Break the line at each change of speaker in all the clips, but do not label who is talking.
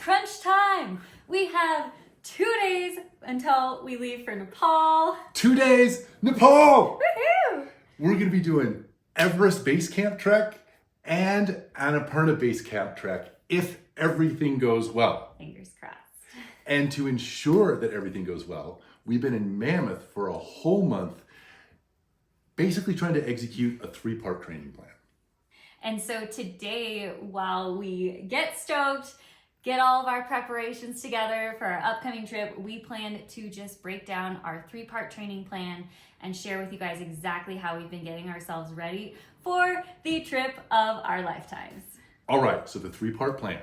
crunch time. We have 2 days until we leave for Nepal.
2 days, Nepal!
Woohoo!
We're gonna be doing Everest base camp trek and Annapurna base camp trek if everything goes well.
Fingers crossed.
And to ensure that everything goes well, we've been in Mammoth for a whole month, basically trying to execute a 3-part training plan.
And so today, while we get stoked, get all of our preparations together for our upcoming trip, we plan to just break down our 3-part training plan and share with you guys exactly how we've been getting ourselves ready for the trip of our lifetimes.
All right, so the 3-part plan.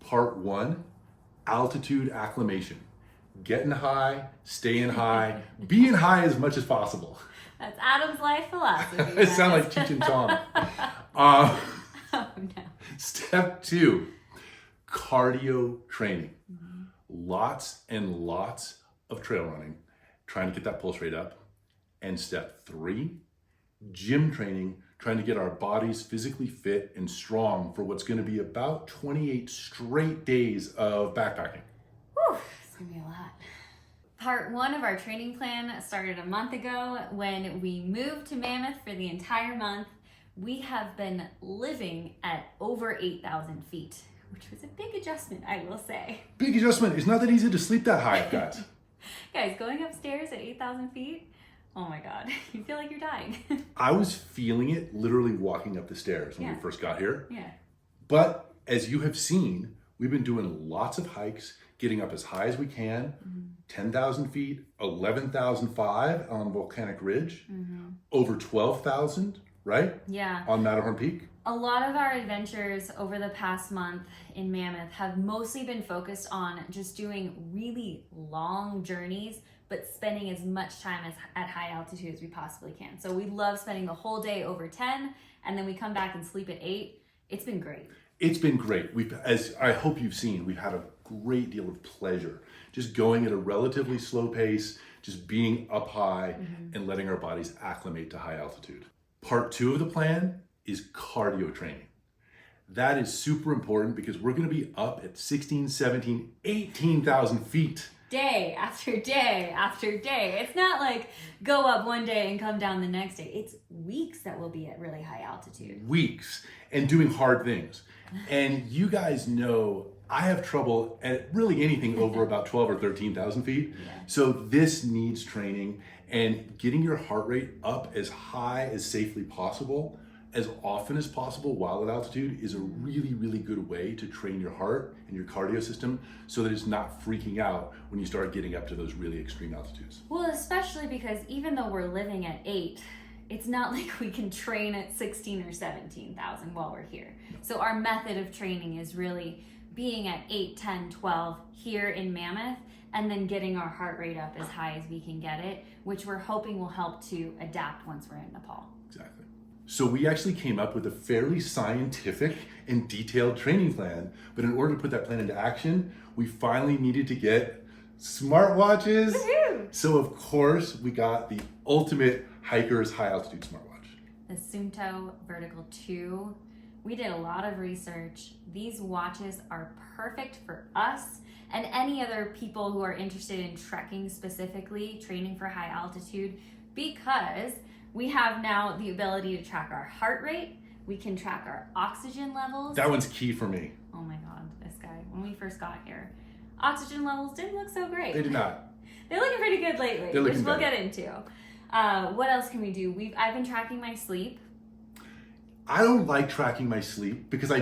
Part 1, altitude acclimation. Getting high, staying high, being high as much as possible.
That's Adam's life philosophy.
It sounds like Cheech and Chong.
Oh no.
Step 2, cardio training. Lots and lots of trail running, trying to get that pulse rate up. And step 3, gym training, trying to get our bodies physically fit and strong for what's going to be about 28 straight days of backpacking.
Whew, it's gonna be a lot. Part 1 of our training plan started a month ago when we moved to Mammoth for the entire month. We have been living at over 8,000 feet, which was a big adjustment, I will say.
Big adjustment. It's not that easy to sleep that high, guys.
Guys, going upstairs at 8,000 feet, oh my God, you feel like you're dying.
I was feeling it literally walking up the stairs when
Yeah.
we first got here.
Yeah.
But as you have seen, we've been doing lots of hikes, getting up as high as we can, 10,000 feet, 11,005 on Volcanic Ridge, over 12,000, right?
Yeah.
On Matterhorn Peak.
A lot of our adventures over the past month in Mammoth have mostly been focused on just doing really long journeys, but spending as much time at high altitude as we possibly can. So we love spending the whole day over 10, and then we come back and sleep at 8. It's been great.
It's been great. As I hope you've seen, we've had a great deal of pleasure just going at a relatively slow pace, just being up high and letting our bodies acclimate to high altitude. Part 2 of the plan is cardio training. That is super important because we're going to be up at 16, 17, 18,000 feet.
Day after day after day. It's not like go up one day and come down the next day. It's weeks that we'll be at really high altitude.
Weeks and doing hard things. And you guys know I have trouble at really anything over about 12 or 13,000 feet.
Yeah.
So this needs training, and getting your heart rate up as high as safely possible, as often as possible while at altitude is a really, really good way to train your heart and your cardio system so that it's not freaking out when you start getting up to those really extreme altitudes.
Well, especially because even though we're living at 8, it's not like we can train at 16 or 17,000 while we're here. So our method of training is really being at 8, 10, 12 here in Mammoth, and then getting our heart rate up as high as we can get it, which we're hoping will help to adapt once we're in Nepal.
Exactly. So we actually came up with a fairly scientific and detailed training plan, but in order to put that plan into action, we finally needed to get smartwatches.
Woohoo!
So of course, we got the ultimate hiker's high altitude smartwatch.
The Suunto Vertical 2. We did a lot of research. These watches are perfect for us and any other people who are interested in trekking specifically, training for high altitude, because we have now the ability to track our heart rate. We can track our oxygen levels.
That one's key for me.
Oh my God, this guy, when we first got here, oxygen levels didn't look so great.
They did not.
They're looking pretty good lately,
They're
which
looking
we'll
better.
get into. What else can we do? I've been tracking my sleep.
I don't like tracking my sleep because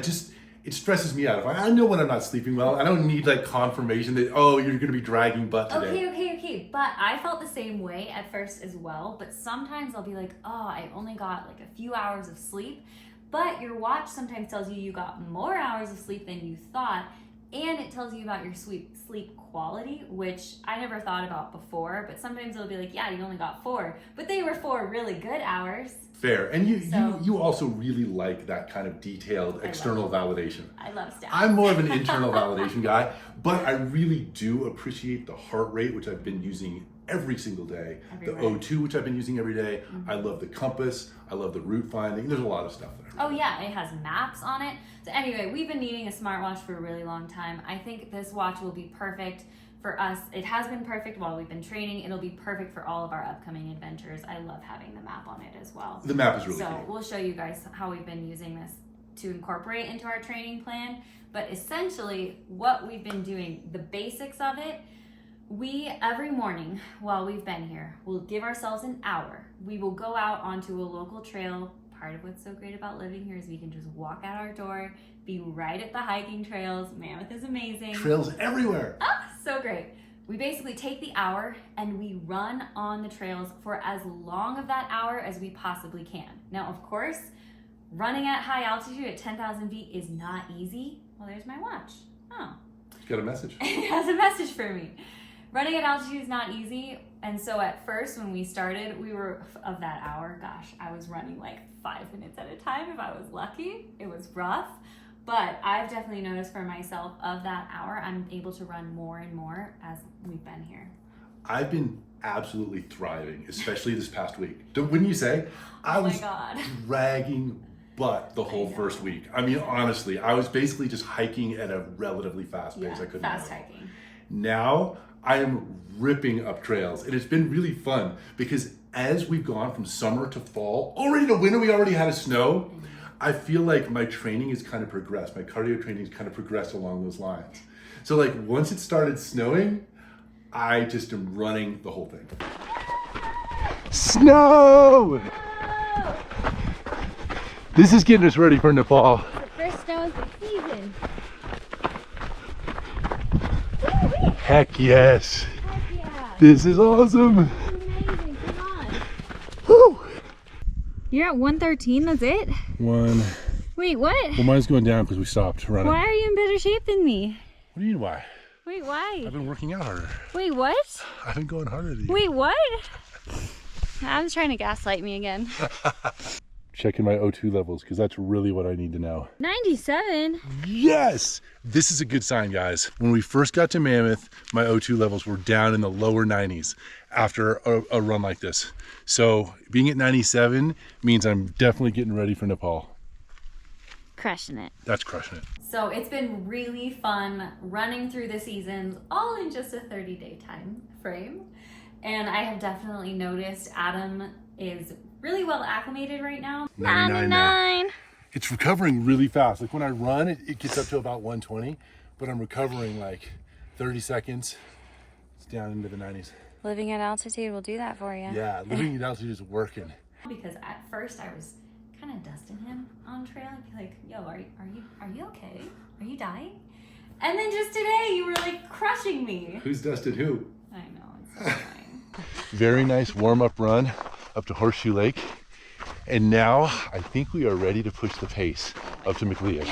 it stresses me out. If I know when I'm not sleeping well, I don't need like confirmation that, oh, you're going to be dragging butt today.
Okay. But I felt the same way at first as well. But sometimes I'll be like, oh, I only got like a few hours of sleep. But your watch sometimes tells you got more hours of sleep than you thought. And it tells you about your sleep quality, which I never thought about before. But sometimes it'll be like, yeah, you only got 4. But they were 4 really good hours.
Fair. And you also really like that kind of detailed external validation.
I love stats.
I'm more of an internal validation guy, but I really do appreciate the heart rate, which I've been using every single day.
Everywhere.
The O2, which I've been using every day. I love the compass. I love the route finding. There's a lot of stuff there.
Oh yeah, it has maps on it. So anyway, we've been needing a smartwatch for a really long time. I think this watch will be perfect for us. It has been perfect while we've been training. It'll be perfect for all of our upcoming adventures. I love having the map on it as well.
The map is really
So
key.
we'll show you guys how we've been using this to incorporate into our training plan. But essentially what we've been doing, the basics of it, we every morning while we've been here, we'll give ourselves an hour. We will go out onto a local trail. Part of what's so great about living here is we can just walk out our door, be right at the hiking trails. Mammoth is amazing.
Trails everywhere.
Ah, so great. We basically take the hour and we run on the trails for as long of that hour as we possibly can. Now, of course, running at high altitude at 10,000 feet is not easy. Well, there's my watch. Oh.
Got a message.
It has a message for me. Running at altitude is not easy. And so at first when we started, we were of that hour, gosh, I was running like 5 minutes at a time if I was lucky. It was rough. But I've definitely noticed for myself of that hour, I'm able to run more and more as we've been here.
I've been absolutely thriving, especially this past week. Wouldn't you say? I was dragging butt the whole first week. I mean, honestly, I was basically just hiking at a relatively fast pace. I couldn't
fast
handle.
hiking.
Now I am ripping up trails, and it's been really fun because as we've gone from summer to fall, already to winter, we already had a snow. I feel like my training has kind of progressed. My cardio training has kind of progressed along those lines. So like once it started snowing, I just am running the whole thing. Snow! This is getting us ready for Nepal.
The first snow of the season.
Heck yes.
Heck yeah.
This is awesome.
Amazing. Come on.
Woo!
You're at 113, that's it?
One.
Wait, what?
Well, mine's going down because we stopped running.
Why are you in better shape than me?
What do you mean why?
Wait, why?
I've been working out harder.
Wait, what?
I've been going harder than you.
Wait, what? I'm trying to gaslight me again.
Checking my O2 levels because that's really what I need to know.
97?
Yes! This is a good sign, guys. When we first got to Mammoth, my O2 levels were down in the lower 90s after a run like this. So being at 97 means I'm definitely getting ready for Nepal.
Crushing it.
That's crushing it.
So it's been really fun running through the seasons all in just a 30-day time frame. And I have definitely noticed Adam is really well acclimated right now.
99 now. It's recovering really fast. Like when I run, it gets up to about 120, but I'm recovering like 30 seconds. It's down into the 90s.
Living at altitude will do that for you.
Yeah, living at altitude is working.
Because at first I was kind of dusting him on trail. I'd be like, yo, are you okay? Are you dying? And then just today you were like crushing me.
Who's dusted who?
I know, it's so annoying.
Very nice warm-up run up to Horseshoe Lake. And now I think we are ready to push the pace up to McLeod.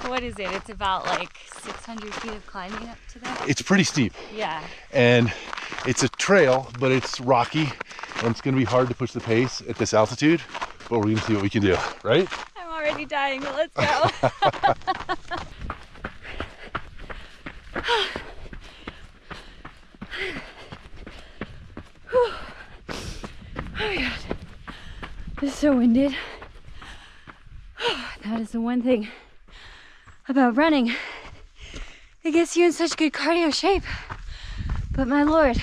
What is it? It's about like 600 feet of climbing up to that?
It's pretty steep.
Yeah.
And it's a trail, but it's rocky. And it's gonna be hard to push the pace at this altitude, but we're gonna see what we can do, right?
I'm already dying, but let's go. Oh my God. This is so winded. That is the one thing about running. It gets you in such good cardio shape. But my Lord,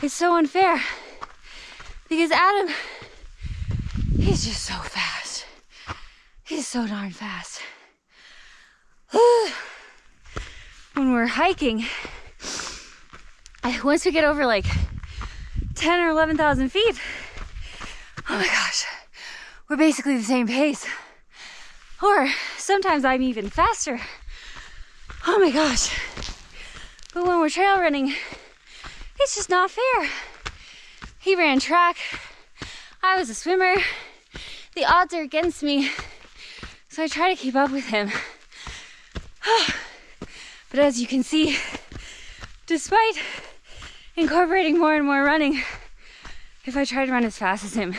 it's so unfair. Because Adam, he's just so fast. He's so darn fast. When we're hiking, once we get over like 10 or 11,000 feet, oh my gosh, we're basically the same pace. Or sometimes I'm even faster. Oh my gosh. But when we're trail running, it's just not fair. He ran track. I was a swimmer. The odds are against me. So I try to keep up with him. But as you can see, despite incorporating more and more running, if I try to run as fast as him,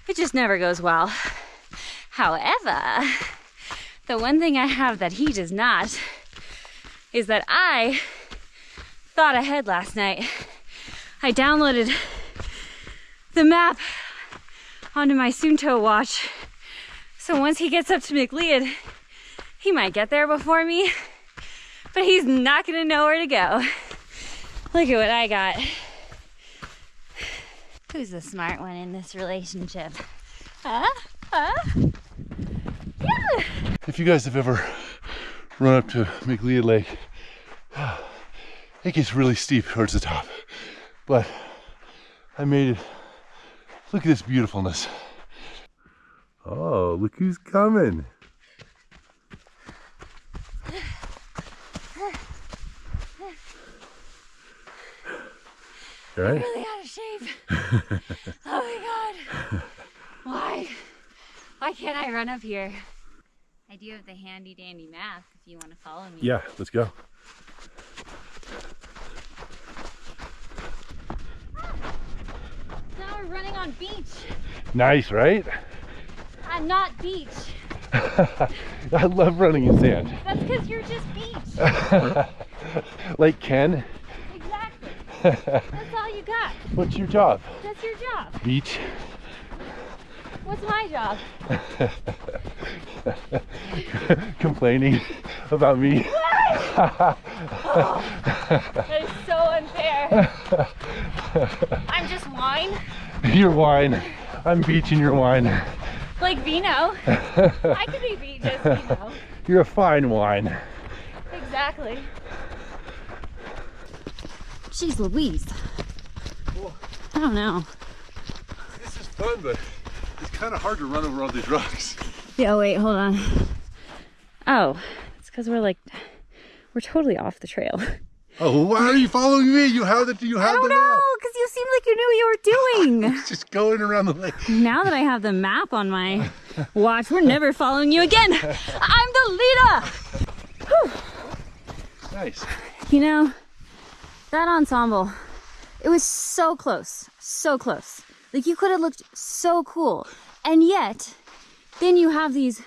it just never goes well. However, the one thing I have that he does not is that I thought ahead last night. I downloaded the map onto my Suunto watch. So once he gets up to McLeod, he might get there before me, but he's not gonna know where to go. Look at what I got. Who's the smart one in this relationship? Huh? Yeah.
If you guys have ever run up to McLeod Lake, it gets really steep towards the top, but I made it. Look at this beautifulness. Oh, look who's coming. All right?
I'm really out of shape. Oh my God. Why can't I run up here? I do have the handy dandy map if you want to follow me.
Yeah, let's go.
Now we're running on beach.
Nice, right?
I'm not beach.
I love running in sand.
That's because you're just beach.
Like Ken?
Exactly. That's all you got.
What's your job?
That's your job.
Beach.
What's my job?
Complaining about me.
Oh, that is so unfair. I'm just wine.
You're wine. I'm beach and you're wine.
Like vino. I could be beach as vino.
You're a fine wine.
Exactly. Jeez Louise.
Well,
I don't know.
this is fun, but it's kind of hard to run over all these rocks.
Yeah, wait, hold on. Oh, it's because we're totally off the trail.
Oh, why are you following me? You have the
I don't know, because you seemed like you knew what you were doing.
It's just going around the lake.
Now that I have the map on my watch, we're never following you again. I'm the leader. Whew.
Nice.
You know, that ensemble, it was so close, so close. Like you could have looked so cool. And yet, then you have these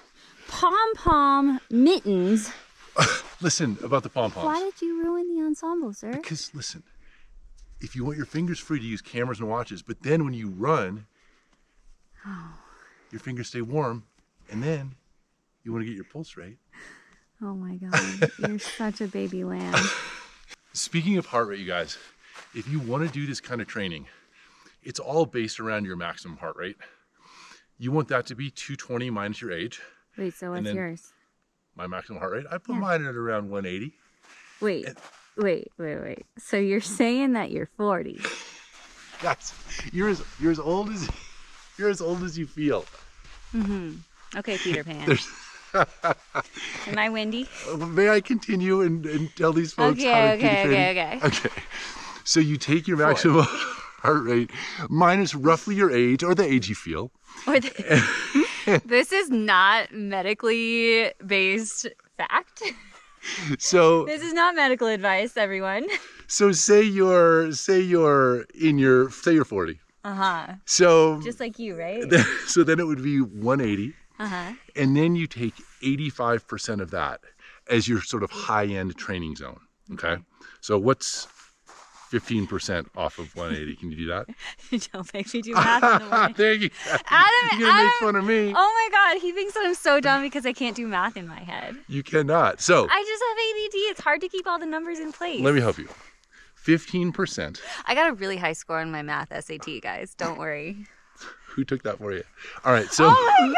pom-pom mittens.
Listen about the pom-poms.
Why did you ruin the ensemble, sir?
Because listen, if you want your fingers free to use cameras and watches, but then when you run, your fingers stay warm, and then you want to get your pulse rate.
Oh my God, you're such a baby lamb.
Speaking of heart rate, you guys, if you want to do this kind of training, it's all based around your maximum heart rate. You want that to be 220 minus your age.
Wait, so what's yours?
My maximum heart rate, I put mine at around 180.
Wait. So you're saying that you're 40?
That's you're as old as you feel.
Mm-hmm. Okay, Peter Pan. Am I windy?
May I continue and tell these folks how to do training? Okay. So you take your maximum heart rate minus roughly your age or the age you feel.
This is not medically based fact.
So
this is not medical advice, everyone.
So say you're 40.
Uh-huh.
So
just like you, right?
So then it would be 180.
Uh-huh.
And then you take 85% of that as your sort of high-end training zone. Okay. So what's 15% off of 180? Can you do that?
Don't make me do math in the morning.
There you go.
Adam,
you're gonna make fun of me.
Oh my God, he thinks that I'm so dumb because I can't do math in my head.
You cannot. So
I just have ADD. It's hard to keep all the numbers in place.
Let me help you. 15%.
I got a really high score on my math SAT, guys. Don't worry.
Who took that for you? All right. So.
Oh my God.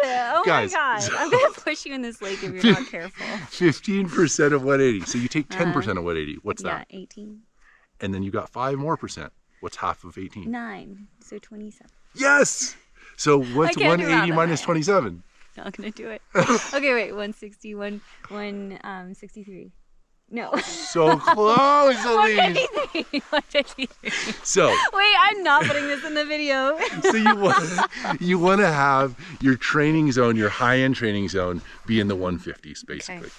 Oh
guys,
my God. I'm going to push you in this lake if you're not careful.
15% of 180. So you take 10% of 180. What's that?
18.
And then you got 5 more percent. What's half of 18?
9. So 27.
Yes. So what's 180 minus 27?
Not going to do it. Okay, wait. 160, 163. No.
So close, Elise.
153.
So.
Wait, I'm not putting this in the video.
So you want to have your training zone, your high-end training zone, be in the 150s, basically. Okay.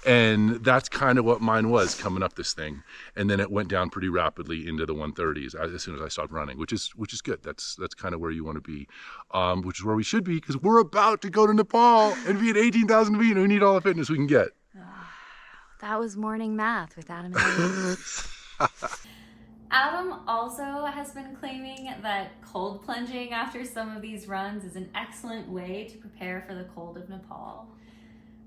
And that's kind of what mine was coming up this thing. And then it went down pretty rapidly into the 130s as soon as I stopped running, which is good. That's kind of where you want to be, which is where we should be because we're about to go to Nepal and be at 18,000 feet and we need all the fitness we can get.
That was morning math with Adam and Elise. Adam also has been claiming that cold plunging after some of these runs is an excellent way to prepare for the cold of Nepal.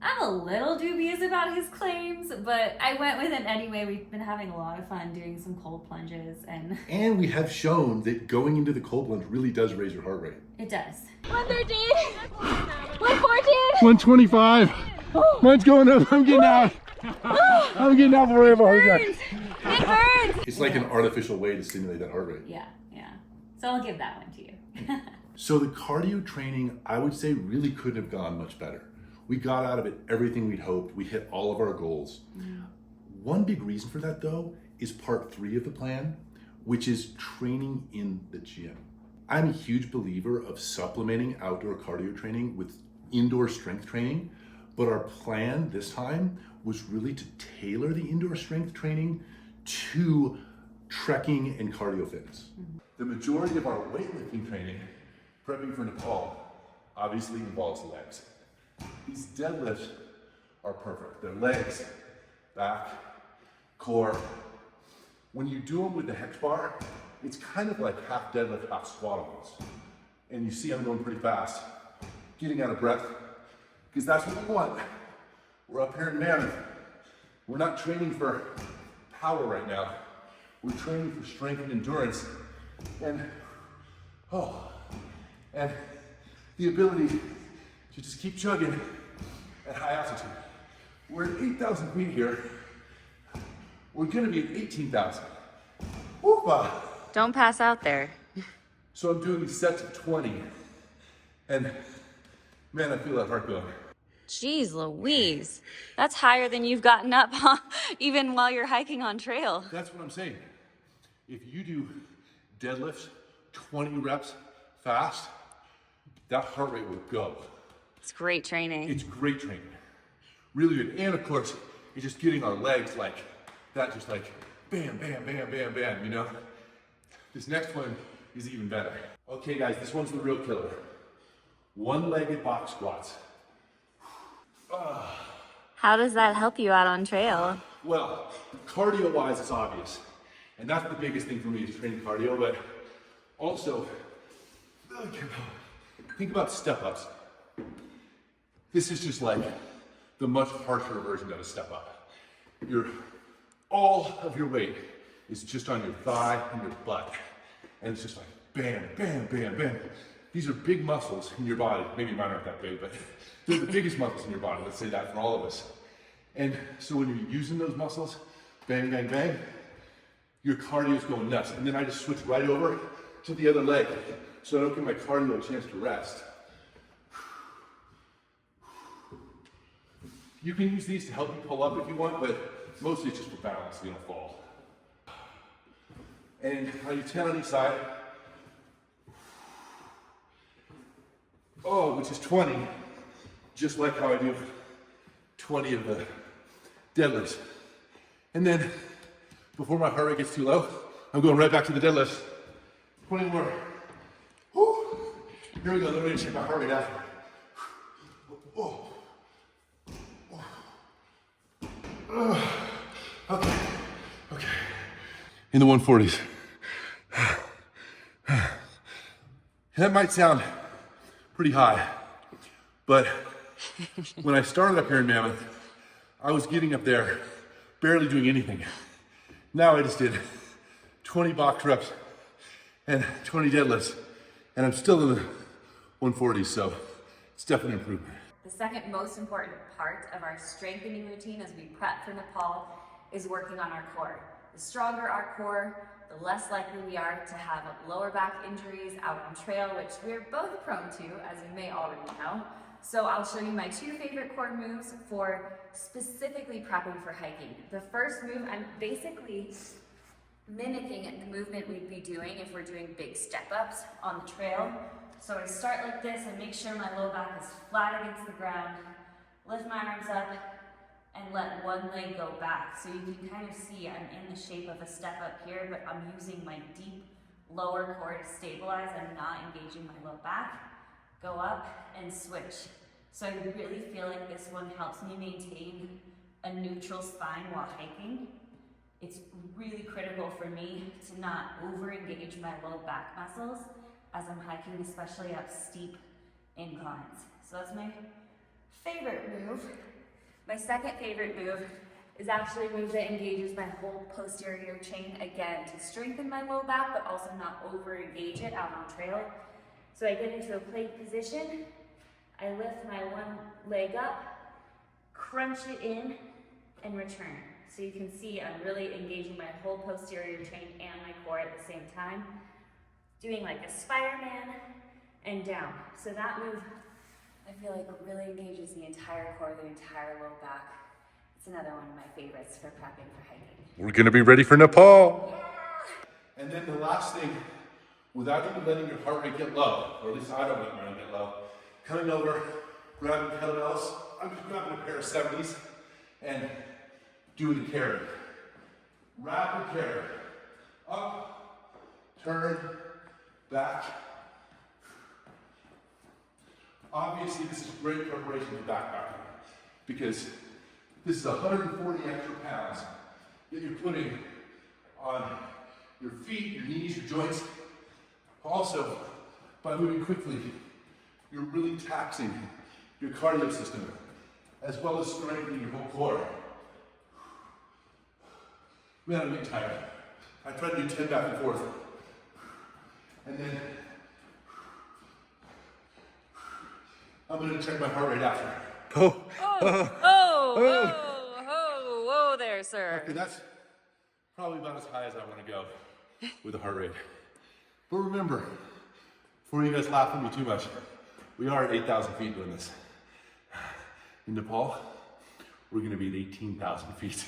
I'm a little dubious about his claims, but I went with him anyway. We've been having a lot of fun doing some cold plunges, and
we have shown that going into the cold plunge really does raise your heart rate.
it does.
113, 114,
125. Mine's going up. I'm getting out. I'm getting out before I have a heart attack.
it burns.
It's like an artificial way to stimulate that heart rate.
Yeah. So I'll give that one to you.
So the cardio training, I would say, really couldn't have gone much better. We got out of it everything we'd hoped. We hit all of our goals. One big reason for that, though, is part 3 of the plan, which is training in the gym. I'm a huge believer of supplementing outdoor cardio training with indoor strength training, but our plan this time was really to tailor the indoor strength training to trekking and cardio fitness. The majority of our weightlifting training, prepping for Nepal, obviously involves legs. These deadlifts are perfect. They're legs, back, core. When you do them with the hex bar, it's kind of like half deadlift, half squat almost. And you see I'm going pretty fast, getting out of breath, because that's what we want. We're up here in Mammoth. We're not training for power right now. We're training for strength and endurance, and the ability to just keep chugging at high altitude. We're at 8,000 feet here. We're gonna be at 18,000. Whoopah!
Don't pass out there.
So I'm doing these sets of 20, and man, I feel that heart going.
Jeez Louise. That's higher than you've gotten up even while you're hiking on trail.
That's what I'm saying. If you do deadlifts, 20 reps fast, that heart rate will go.
It's great training.
It's great training. Really good. And of course, it's just getting our legs like that, just like bam, bam, bam, bam, bam, you know? This next one is even better. Okay guys, this one's the real killer. One-legged box squats.
How does that help you out on trail?
Well, cardio-wise, it's obvious. And that's the biggest thing for me is training cardio, but also, think about step-ups. This is just like the much harsher version of a step-up. All of your weight is just on your thigh and your butt. And it's just like bam, bam, bam, bam. These are big muscles in your body. Maybe mine aren't that big, but they're the biggest muscles in your body. Let's say that for all of us. And so when you're using those muscles, bang, bang, bang, your cardio is going nuts. And then I just switch right over to the other leg so I don't give my cardio a chance to rest. You can use these to help you pull up if you want, but mostly it's just for balance so you don't fall. And I do 10 on each side. Which is 20, just like how I do 20 of the deadlifts. And then, before my heart rate gets too low, I'm going right back to the deadlifts. 20 more. Woo. Here we go, let me check my heart rate out. Okay. In the 140s. That might sound pretty high, but when I started up here in Mammoth, I was getting up there barely doing anything. Now I just did 20 box reps and 20 deadlifts, and I'm still in the 140s, so it's definitely an improvement.
The second most important part of our strengthening routine as we prep for Nepal is working on our core. The stronger our core, the less likely we are to have lower back injuries out on trail, which we're both prone to, as you may already know. So I'll show you my 2 favorite core moves for specifically prepping for hiking. The first move, I'm basically mimicking the movement we'd be doing if we're doing big step-ups on the trail. So I start like this and make sure my low back is flat against the ground, lift my arms up, and let one leg go back. So you can kind of see I'm in the shape of a step up here, but I'm using my deep lower core to stabilize. I'm not engaging my low back. Go up and switch. So I really feel like this one helps me maintain a neutral spine while hiking. it's really critical for me to not over-engage my low back muscles as I'm hiking, especially up steep inclines. So that's my favorite move. My second favorite move is actually a move that engages my whole posterior chain, again, to strengthen my low back, but also not over-engage it out on trail. So I get into a plank position, I lift my one leg up, crunch it in, and return. So you can see I'm really engaging my whole posterior chain and my core at the same time. Doing like a Spider-Man and down. So that move, I feel like really engages the entire core, the entire low back. It's another one of my favorites for prepping for hiking.
We're gonna be ready for Nepal. Yeah. And then the last thing, without even letting your heart rate get low, or at least I don't let mine get low, coming over, grabbing kettlebells. I'm just grabbing a pair of 70s and doing the carry. Rapid carry. Up, turn, back. Obviously, this is great preparation for backpacking because this is 140 extra pounds that you're putting on your feet, your knees, your joints. Also, by moving quickly, you're really taxing your cardio system as well as strengthening your whole core. Man, I'm getting tired. I try to do 10 back and forth. And then I'm gonna check my heart rate after.
Whoa there, sir.
Okay, that's probably about as high as I want to go with the heart rate. But remember, before you guys laugh at me too much, we are at 8,000 feet doing this. In Nepal, we're gonna be at 18,000 feet.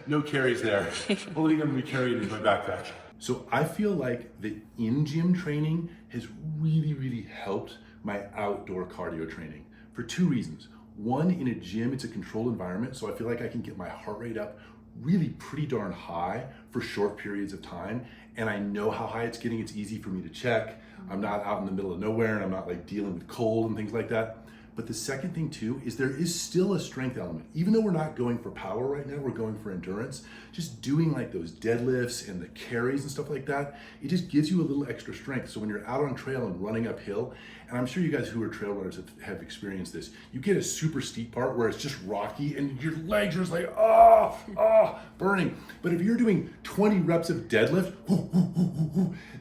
No carries there. Only gonna be carried in my backpack. So I feel like the in-gym training has really, really helped my outdoor cardio training for two reasons. One, in a gym, it's a controlled environment, so I feel like I can get my heart rate up really pretty darn high for short periods of time. And I know how high it's getting. It's easy for me to check. I'm not out in the middle of nowhere and I'm not like dealing with cold and things like that. But the second thing too is there is still a strength element. Even though we're not going for power right now, we're going for endurance. Just doing like those deadlifts and the carries and stuff like that, it just gives you a little extra strength. So when you're out on trail and running uphill, and I'm sure you guys who are trail runners have experienced this, you get a super steep part where it's just rocky and your legs are just like, burning. But if you're doing 20 reps of deadlift,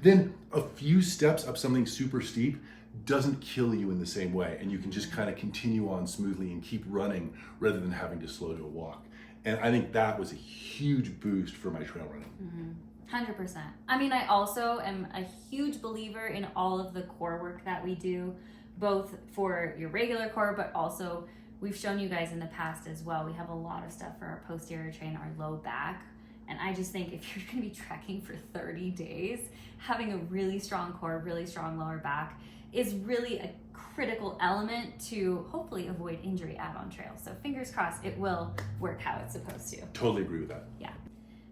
then a few steps up something super steep doesn't kill you in the same way, and you can just kind of continue on smoothly and keep running rather than having to slow to a walk. And I think that was a huge boost for my trail running.
100%. I mean, I also am a huge believer in all of the core work that we do, both for your regular core, but also we've shown you guys in the past as well. We have a lot of stuff for our posterior chain, our low back. And I just think if you're gonna be trekking for 30 days, having a really strong core, really strong lower back is really a critical element to hopefully avoid injury out on trail. So fingers crossed it will work how it's supposed to.
Totally agree with that.
Yeah.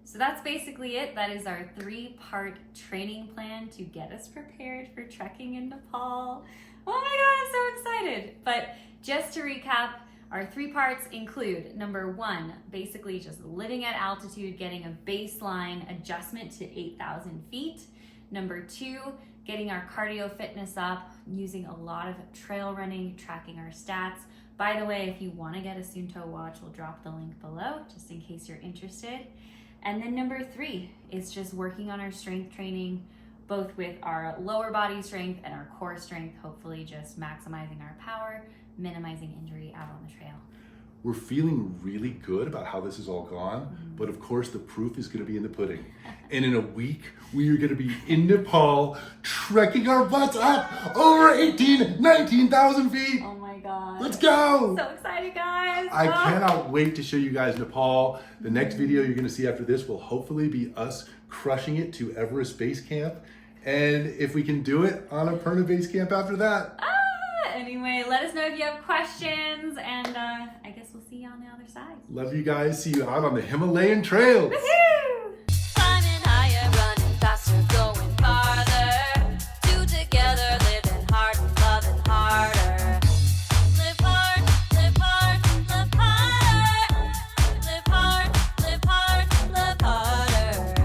So that's basically it. That is our 3-part training plan to get us prepared for trekking in Nepal. Oh my God, I'm so excited. But just to recap, our 3 parts include, number 1, basically just living at altitude, getting a baseline adjustment to 8,000 feet. Number 2, getting our cardio fitness up, using a lot of trail running, tracking our stats. By the way, if you want to get a Suunto watch, we'll drop the link below just in case you're interested. And then number 3 is just working on our strength training, both with our lower body strength and our core strength, hopefully just maximizing our power, minimizing injury out on the trail.
We're feeling really good about how this has all gone, but of course the proof is going to be in the pudding. And in a week, we are going to be in Nepal, trekking our butts up over 19,000 feet.
Oh my God.
Let's go.
So excited, guys.
I cannot wait to show you guys Nepal. The next video you're going to see after this will hopefully be us crushing it to Everest Base Camp. And if we can do it, Annapurna Base Camp after that.
Anyway, let us know if you have questions, and I guess we'll see you on the other side.
Love you guys. See you out on the Himalayan trails.
Woohoo!